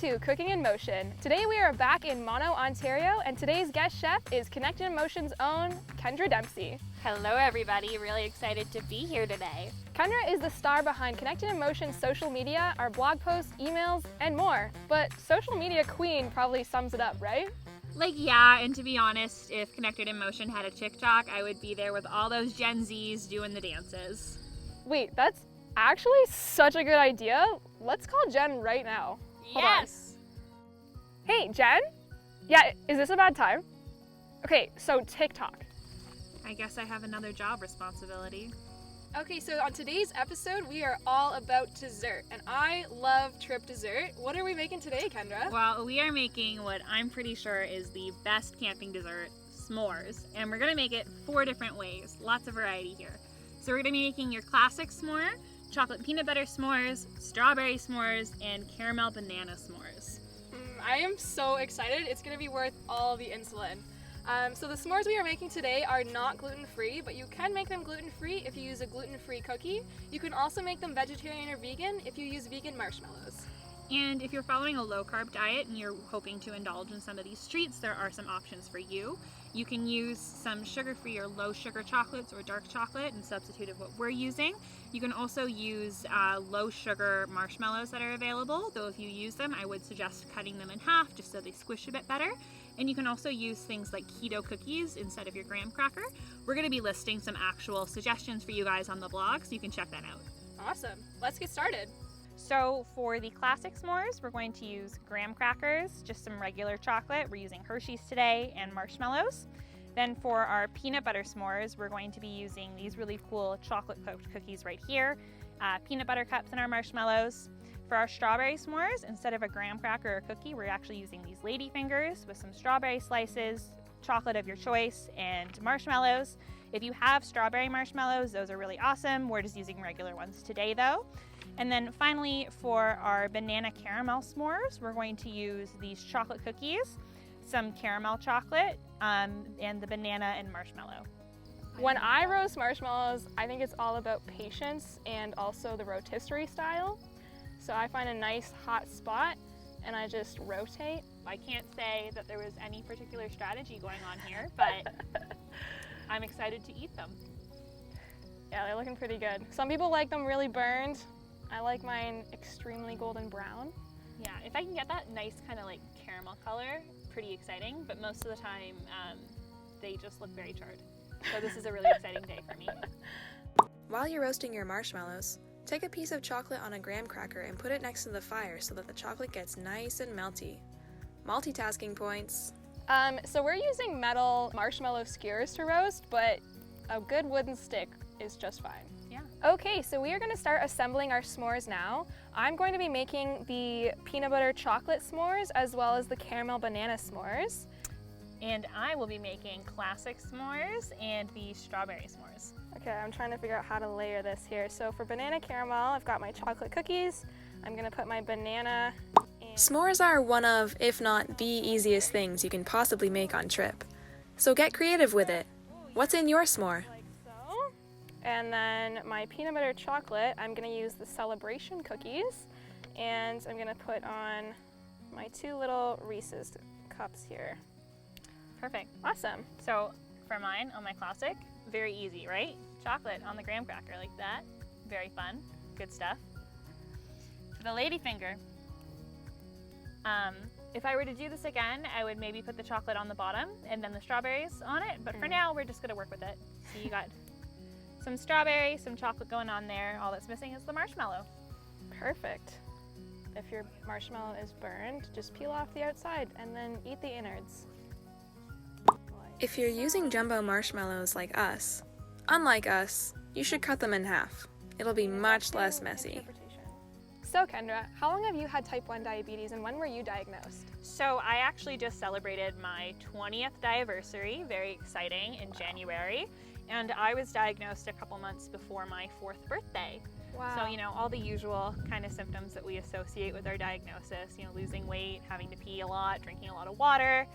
to Cooking in Motion. Today we are back in Mono, Ontario, and today's guest chef is Connected in Motion's own Kendra Dempsey. Hello everybody, really excited to be here today. Kendra is the star behind Connected in Motion's social media, our blog posts, emails, and more. But social media queen probably sums it up, right? Yeah, and to be honest, if Connected in Motion had a TikTok, I would be there with all those Gen Zs doing the dances. Wait, that's actually such a good idea. Let's call Jen right now. Hold on. Hey, Jen? Yeah, is this a bad time? Okay, so TikTok. I guess I have another job responsibility. Okay, so on today's episode, we are all about dessert, and I love trip dessert. What are we making today, Kendra? Well, we are making what I'm pretty sure is the best camping dessert, s'mores, and we're gonna make it 4 different ways. Lots of variety here. So we're gonna be making your classic s'more, chocolate peanut butter s'mores, strawberry s'mores, and caramel banana s'mores. I am so excited. It's going to be worth all the insulin. So the s'mores we are making today are not gluten-free, but you can make them gluten-free if you use a gluten-free cookie. You can also make them vegetarian or vegan if you use vegan marshmallows. And if you're following a low-carb diet and you're hoping to indulge in some of these treats, there are some options for you. You can use some sugar-free or low-sugar chocolates or dark chocolate in substitute of what we're using. You can also use low-sugar marshmallows that are available, though if you use them, I would suggest cutting them in half just so they squish a bit better. And you can also use things like keto cookies instead of your graham cracker. We're going to be listing some actual suggestions for you guys on the blog, so you can check that out. Awesome. Let's get started. So for the classic s'mores, we're going to use graham crackers, just some regular chocolate. We're using Hershey's today and marshmallows. Then for our peanut butter s'mores, we're going to be using these really cool chocolate coated cookies right here, peanut butter cups and our marshmallows. For our strawberry s'mores, instead of a graham cracker or cookie, we're actually using these lady fingers with some strawberry slices, chocolate of your choice, and marshmallows. If you have strawberry marshmallows, those are really awesome. We're just using regular ones today though. And then finally, for our banana caramel s'mores, we're going to use these chocolate cookies, some caramel chocolate, and the banana and marshmallow. When I roast marshmallows, I think it's all about patience and also the rotisserie style. So I find a nice hot spot and I just rotate. I can't say that there was any particular strategy going on here, but I'm excited to eat them. Yeah, they're looking pretty good. Some people like them really burned. I like mine extremely golden brown. Yeah, if I can get that nice kind of like caramel color, pretty exciting, but most of the time they just look very charred. So this is a really exciting day for me. While you're roasting your marshmallows, take a piece of chocolate on a graham cracker and put it next to the fire so that the chocolate gets nice and melty. Multitasking points. So we're using metal marshmallow skewers to roast, but a good wooden stick is just fine. Yeah. Okay, so we are going to start assembling our s'mores now. I'm going to be making the peanut butter chocolate s'mores as well as the caramel banana s'mores. And I will be making classic s'mores and the strawberry s'mores. Okay, I'm trying to figure out how to layer this here. So for banana caramel, I've got my chocolate cookies. I'm going to put my banana and... S'mores are one of, if not the easiest things you can possibly make on trip. So get creative with it. What's in your s'more? And then my peanut butter chocolate, I'm going to use the Celebration cookies, and I'm going to put on my 2 little Reese's cups here. Perfect. Awesome. So for mine, on my classic, very easy, right? Chocolate on the graham cracker like that. Very fun. Good stuff. For the ladyfinger, if I were to do this again, I would maybe put the chocolate on the bottom and then the strawberries on it, but for now, we're just going to work with it. So you got some strawberry, some chocolate going on there. All that's missing is the marshmallow. Perfect. If your marshmallow is burned, just peel off the outside and then eat the innards. If you're using jumbo marshmallows like us, unlike us, you should cut them in half. It'll be much less messy. So Kendra, how long have you had type 1 diabetes and when were you diagnosed? So I actually just celebrated my 20th diaversary, very exciting, in January. And I was diagnosed a couple months before my 4th birthday. Wow. So, all the usual kind of symptoms that we associate with our diagnosis, losing weight, having to pee a lot, drinking a lot of water.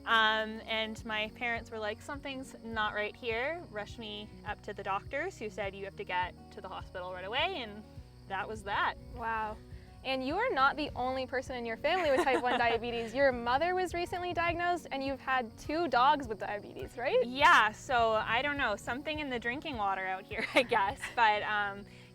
And my parents were like, something's not right here, rushed me up to the doctors who said you have to get to the hospital right away, and that was that. Wow. And you are not the only person in your family with type 1 diabetes. Your mother was recently diagnosed, and you've had 2 dogs with diabetes, right? Yeah, so I don't know, something in the drinking water out here, I guess. But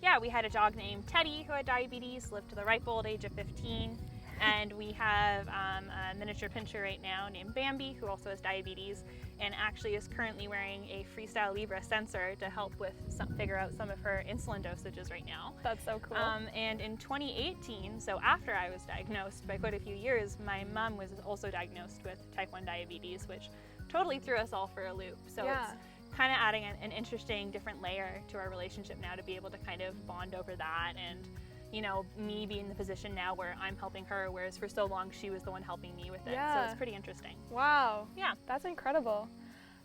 yeah, we had a dog named Teddy who had diabetes, lived to the ripe old age of 15. And we have a miniature pinscher right now named Bambi, who also has diabetes, and actually is currently wearing a Freestyle Libre sensor to help with figure out some of her insulin dosages right now. That's so cool. And in 2018, so after I was diagnosed by quite a few years, my mom was also diagnosed with type 1 diabetes, which totally threw us all for a loop. So Yeah. it's kind of adding an interesting, different layer to our relationship now to be able to kind of bond over that, and you know, me being in the position now where I'm helping her, whereas for so long she was the one helping me with it. Yeah. So it's pretty interesting. Wow. Yeah. That's incredible.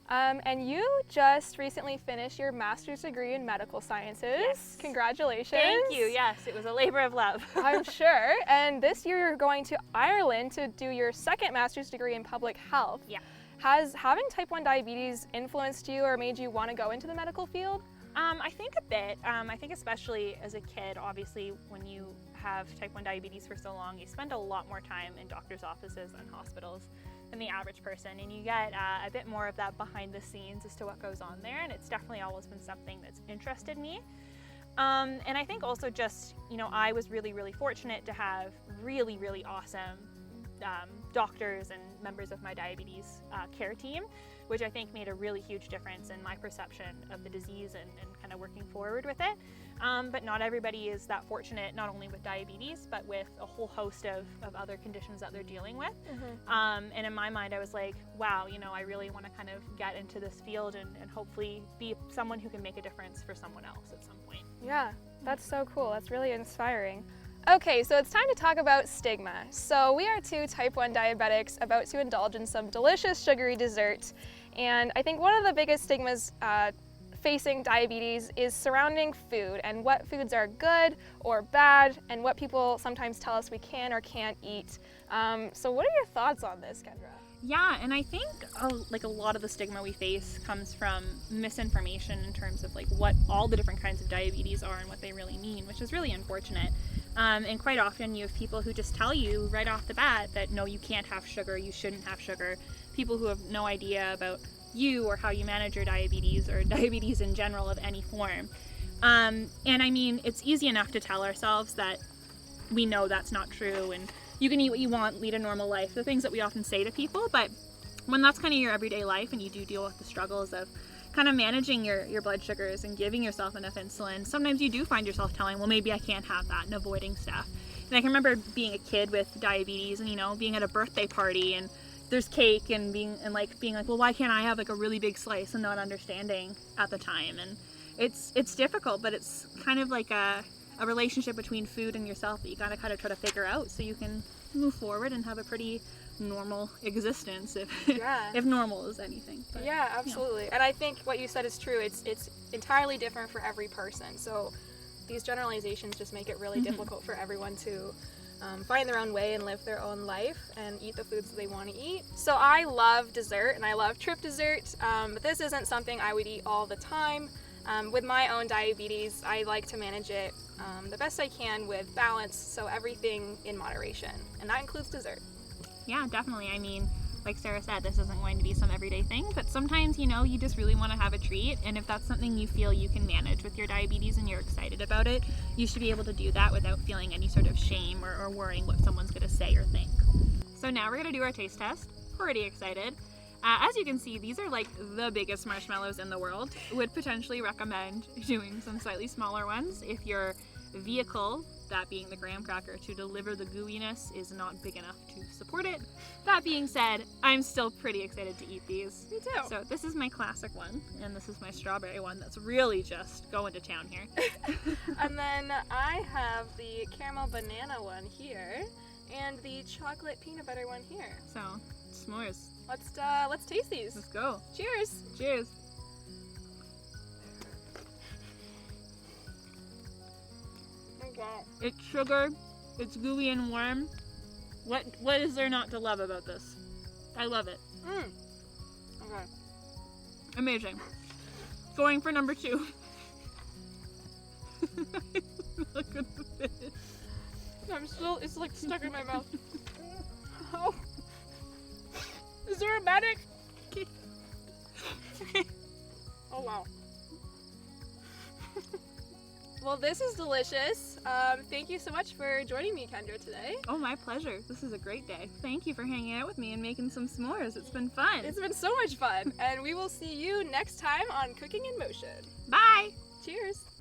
And you just recently finished your master's degree in medical sciences. Yes. Congratulations. Thank you. Yes, it was a labor of love. I'm sure. And this year you're going to Ireland to do your second master's degree in public health. Yeah. Has having type 1 diabetes influenced you or made you want to go into the medical field? I think a bit. I think especially as a kid, obviously, when you have type 1 diabetes for so long, you spend a lot more time in doctor's offices and hospitals than the average person, and you get a bit more of that behind the scenes as to what goes on there, and it's definitely always been something that's interested me. And I think also just, you know, I was really, really fortunate to have really, really awesome doctors and members of my diabetes care team, which I think made a really huge difference in my perception of the disease and kind of working forward with it. But not everybody is that fortunate, not only with diabetes, but with a whole host of other conditions that they're dealing with. Mm-hmm. And in my mind, I was like, wow, you know, I really want to kind of get into this field and hopefully be someone who can make a difference for someone else at some point. Yeah, that's so cool. That's really inspiring. Okay, so it's time to talk about stigma. So we are 2 type 1 diabetics about to indulge in some delicious sugary dessert. And I think one of the biggest stigmas facing diabetes is surrounding food and what foods are good or bad and what people sometimes tell us we can or can't eat. So what are your thoughts on this, Kendra? Yeah, and I think like a lot of the stigma we face comes from misinformation in terms of like what all the different kinds of diabetes are and what they really mean, which is really unfortunate. And quite often you have people who just tell you right off the bat that no, you can't have sugar, you shouldn't have sugar. People who have no idea about you or how you manage your diabetes or diabetes in general of any form. And I mean, it's easy enough to tell ourselves that we know that's not true and you can eat what you want, lead a normal life, the things that we often say to people. But when that's kind of your everyday life and you do deal with the struggles of kind of managing your blood sugars and giving yourself enough insulin, sometimes you do find yourself telling, well, maybe I can't have that, and avoiding stuff. And I can remember being a kid with diabetes and, you know, being at a birthday party and there's cake and being like, well, why can't I have like a really big slice, and not understanding at the time. And it's difficult, but it's kind of like a relationship between food and yourself that you gotta kind of try to figure out so you can move forward and have a pretty normal existence, if normal is anything. But, yeah, absolutely. And I think what you said is true. It's entirely different for every person. So these generalizations just make it really difficult for everyone to find their own way and live their own life and eat the foods that they want to eat. So I love dessert and I love trip dessert, but this isn't something I would eat all the time. With my own diabetes, I like to manage it the best I can with balance, so everything in moderation, and that includes dessert. Yeah, definitely. I mean, like Sarah said, this isn't going to be some everyday thing, but sometimes, you know, you just really want to have a treat, and if that's something you feel you can manage with your diabetes and you're excited about it, you should be able to do that without feeling any sort of shame or worrying what someone's going to say or think. So now we're going to do our taste test. Pretty excited. As you can see, these are like the biggest marshmallows in the world. Would potentially recommend doing some slightly smaller ones if your vehicle, that being the graham cracker, to deliver the gooiness is not big enough to support it. That being said, I'm still pretty excited to eat these. Me too. So this is my classic one, and this is my strawberry one that's really just going to town here. And then I have the caramel banana one here, and the chocolate peanut butter one here. So, s'mores. Let's taste these. Let's go. Cheers. Cheers. Okay. It's sugar, it's gooey and warm. What is there not to love about this? I love it. Okay. Amazing. Going for number 2. Look at the fish. It's like stuck in my mouth. Oh. Is there a medic? Oh wow. Well, this is delicious. Thank you so much for joining me, Kendra, today. Oh, my pleasure. This is a great day. Thank you for hanging out with me and making some s'mores. It's been fun. It's been so much fun, and we will see you next time on Cooking in Motion. Bye! Cheers!